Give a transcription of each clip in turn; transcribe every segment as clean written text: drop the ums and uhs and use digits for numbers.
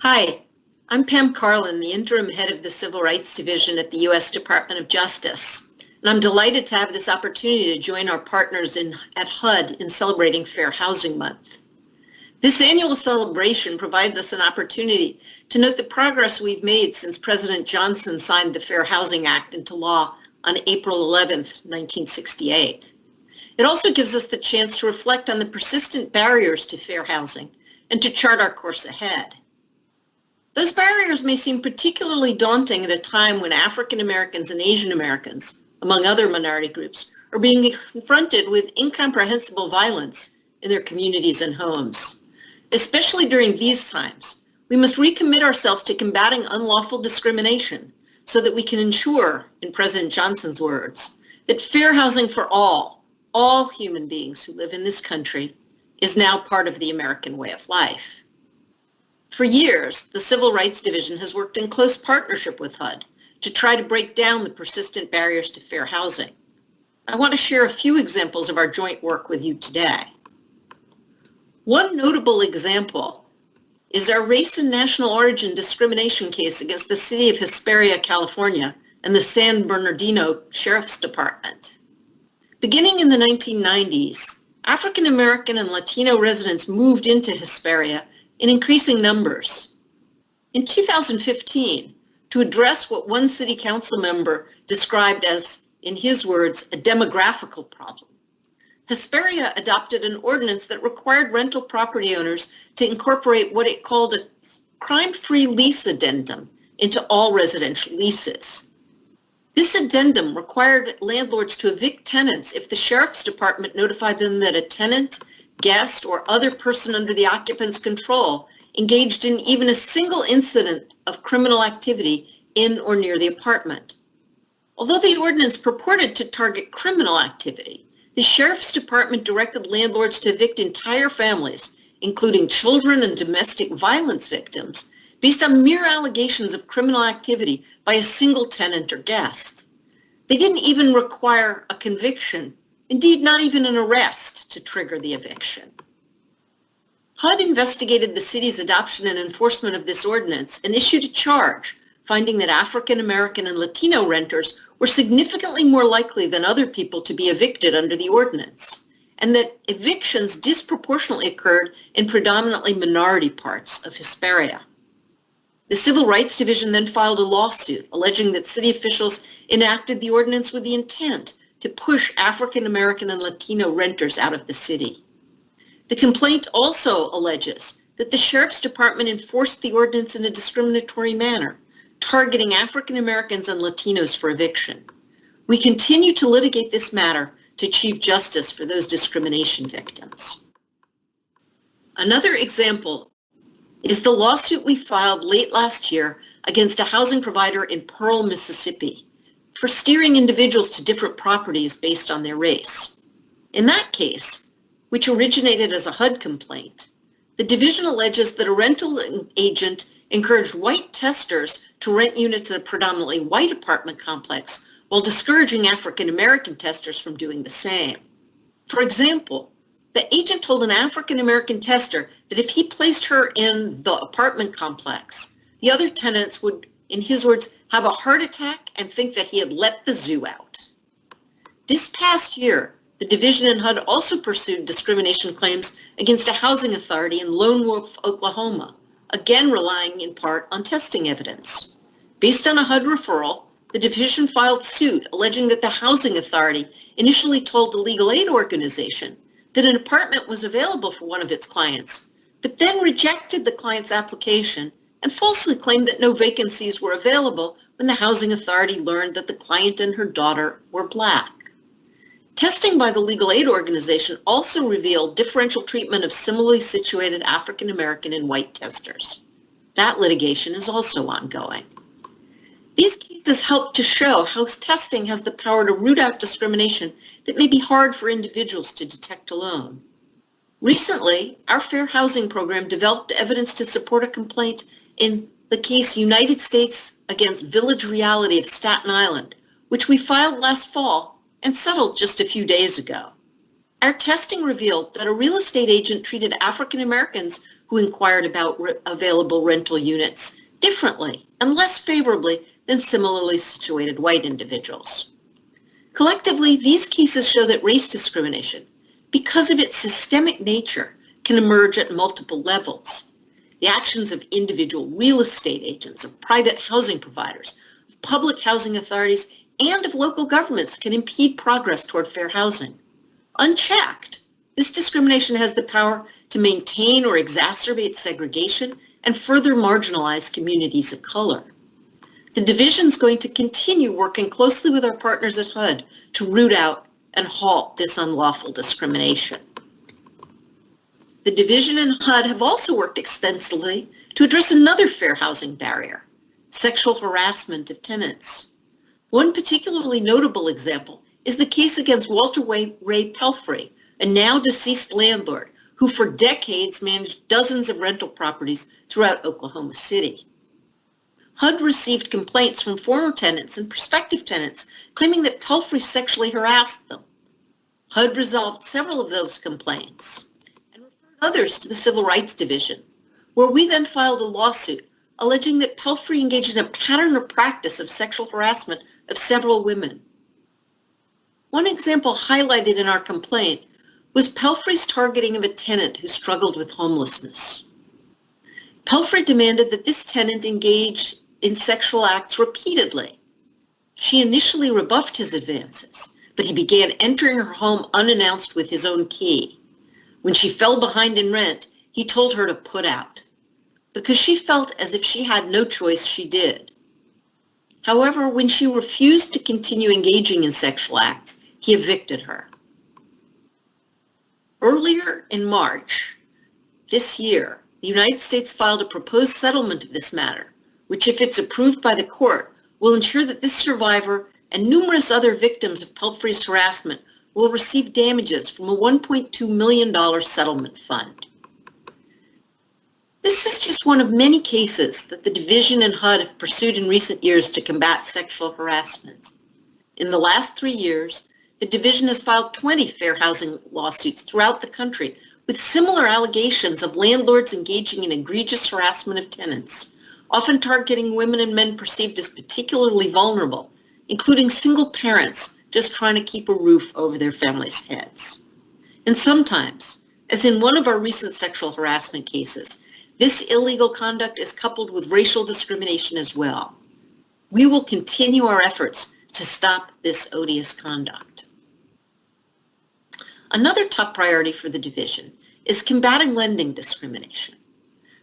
Hi, I'm Pam Karlan, the interim head of the Civil Rights Division at the U.S. Department of Justice, and I'm delighted to have this opportunity to join our partners at HUD in celebrating Fair Housing Month. This annual celebration provides us an opportunity to note the progress we've made since President Johnson signed the Fair Housing Act into law on April 11, 1968. It also gives us the chance to reflect on the persistent barriers to fair housing and to chart our course ahead. Those barriers may seem particularly daunting at a time when African Americans and Asian Americans, among other minority groups, are being confronted with incomprehensible violence in their communities and homes. Especially during these times, we must recommit ourselves to combating unlawful discrimination so that we can ensure, in President Johnson's words, that fair housing for all human beings who live in this country, is now part of the American way of life. For years, the Civil Rights Division has worked in close partnership with HUD to try to break down the persistent barriers to fair housing. I want to share a few examples of our joint work with you today. One notable example is our race and national origin discrimination case against the city of Hesperia, California, and the San Bernardino Sheriff's Department. Beginning in the 1990s, African American and Latino residents moved into Hesperia in increasing numbers. In 2015, to address what one city council member described as, in his words, a demographical problem, Hesperia adopted an ordinance that required rental property owners to incorporate what it called a crime-free lease addendum into all residential leases. This addendum required landlords to evict tenants if the sheriff's department notified them that a tenant, guest, or other person under the occupant's control engaged in even a single incident of criminal activity in or near the apartment. Although the ordinance purported to target criminal activity, the sheriff's department directed landlords to evict entire families, including children and domestic violence victims, based on mere allegations of criminal activity by a single tenant or guest. They didn't even require a conviction, indeed not even an arrest, to trigger the eviction. HUD investigated the city's adoption and enforcement of this ordinance and issued a charge, finding that African American and Latino renters were significantly more likely than other people to be evicted under the ordinance, and that evictions disproportionately occurred in predominantly minority parts of Hesperia. The Civil Rights Division then filed a lawsuit alleging that city officials enacted the ordinance with the intent to push African American and Latino renters out of the city. The complaint also alleges that the Sheriff's Department enforced the ordinance in a discriminatory manner, targeting African Americans and Latinos for eviction. We continue to litigate this matter to achieve justice for those discrimination victims. Another example is the lawsuit we filed late last year against a housing provider in Pearl, Mississippi, for steering individuals to different properties based on their race. In that case, which originated as a HUD complaint, the division alleges that a rental agent encouraged white testers to rent units in a predominantly white apartment complex while discouraging African American testers from doing the same. For example, the agent told an African American tester that if he placed her in the apartment complex, the other tenants would, in his words, have a heart attack and think that he had let the zoo out. This past year, the division in HUD also pursued discrimination claims against a housing authority in Lone Wolf, Oklahoma, again relying in part on testing evidence. Based on a HUD referral, the division filed suit alleging that the housing authority initially told the legal aid organization that an apartment was available for one of its clients, but then rejected the client's application and falsely claimed that no vacancies were available when the housing authority learned that the client and her daughter were Black. Testing by the legal aid organization also revealed differential treatment of similarly situated African American and white testers. That litigation is also ongoing. These cases help to show how testing has the power to root out discrimination that may be hard for individuals to detect alone. Recently, our Fair Housing Program developed evidence to support a complaint in the case United States against Village Reality of Staten Island, which we filed last fall and settled just a few days ago. Our testing revealed that a real estate agent treated African Americans who inquired about available rental units differently and less favorably than similarly situated white individuals. Collectively, these cases show that race discrimination, because of its systemic nature, can emerge at multiple levels. The actions of individual real estate agents, of private housing providers, of public housing authorities, and of local governments can impede progress toward fair housing. Unchecked, this discrimination has the power to maintain or exacerbate segregation and further marginalize communities of color. The division is going to continue working closely with our partners at HUD to root out and halt this unlawful discrimination. The division and HUD have also worked extensively to address another fair housing barrier, sexual harassment of tenants. One particularly notable example is the case against Walter Ray Pelfrey, a now deceased landlord who for decades managed dozens of rental properties throughout Oklahoma City. HUD received complaints from former tenants and prospective tenants claiming that Pelfrey sexually harassed them. HUD resolved several of those complaints and referred others to the Civil Rights Division, where we then filed a lawsuit alleging that Pelfrey engaged in a pattern or practice of sexual harassment of several women. One example highlighted in our complaint was Pelfrey's targeting of a tenant who struggled with homelessness. Pelfrey demanded that this tenant engage in sexual acts repeatedly. She initially rebuffed his advances, but he began entering her home unannounced with his own key. When she fell behind in rent, he told her to put out. Because she felt as if she had no choice, she did. However, when she refused to continue engaging in sexual acts, he evicted her. Earlier in March this year, the United States filed a proposed settlement of this matter, which, if it's approved by the court, will ensure that this survivor and numerous other victims of Pelfrey's harassment will receive damages from a $1.2 million settlement fund. This is just one of many cases that the Division and HUD have pursued in recent years to combat sexual harassment. In the last 3 years, the Division has filed 20 fair housing lawsuits throughout the country with similar allegations of landlords engaging in egregious harassment of tenants, often targeting women and men perceived as particularly vulnerable, including single parents just trying to keep a roof over their families' heads. And sometimes, as in one of our recent sexual harassment cases, this illegal conduct is coupled with racial discrimination as well. We will continue our efforts to stop this odious conduct. Another top priority for the Division is combating lending discrimination.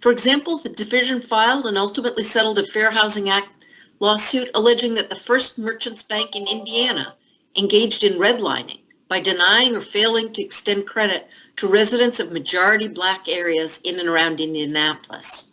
For example, the Division filed and ultimately settled a Fair Housing Act lawsuit alleging that the First Merchants Bank in Indiana engaged in redlining by denying or failing to extend credit to residents of majority Black areas in and around Indianapolis.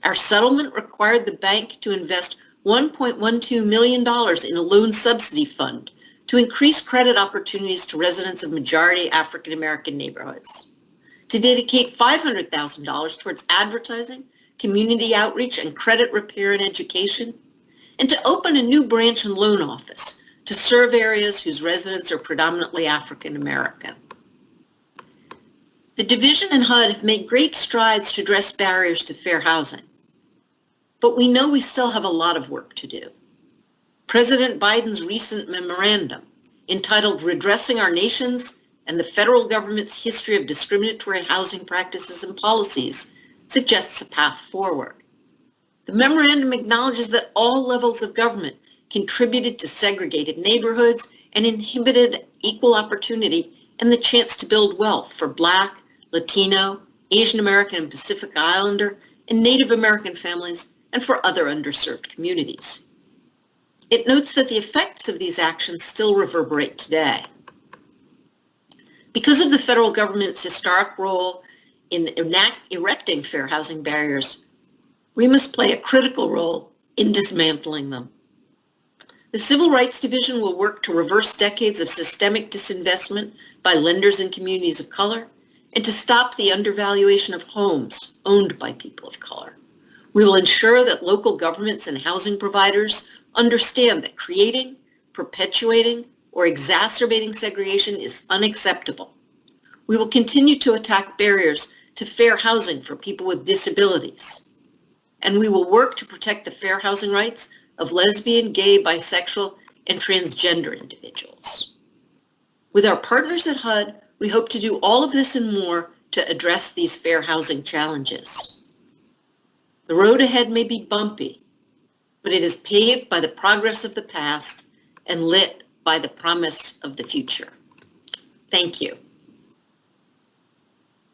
Our settlement required the bank to invest $1.12 million in a loan subsidy fund to increase credit opportunities to residents of majority African American neighborhoods, to dedicate $500,000 towards advertising, community outreach, and credit repair and education, and to open a new branch and loan office to serve areas whose residents are predominantly African American. The Division and HUD have made great strides to address barriers to fair housing, but we know we still have a lot of work to do. President Biden's recent memorandum, entitled Redressing Our Nation's and the Federal Government's History of Discriminatory Housing Practices and Policies, suggests a path forward. The memorandum acknowledges that all levels of government contributed to segregated neighborhoods and inhibited equal opportunity and the chance to build wealth for Black, Latino, Asian American and Pacific Islander, and Native American families, and for other underserved communities. It notes that the effects of these actions still reverberate today. Because of the federal government's historic role in erecting fair housing barriers, we must play a critical role in dismantling them. The Civil Rights Division will work to reverse decades of systemic disinvestment by lenders and communities of color, and to stop the undervaluation of homes owned by people of color. We will ensure that local governments and housing providers understand that creating, perpetuating, or exacerbating segregation is unacceptable. We will continue to attack barriers to fair housing for people with disabilities. And we will work to protect the fair housing rights of lesbian, gay, bisexual, and transgender individuals. With our partners at HUD, we hope to do all of this and more to address these fair housing challenges. The road ahead may be bumpy, but it is paved by the progress of the past and lit by the promise of the future. Thank you.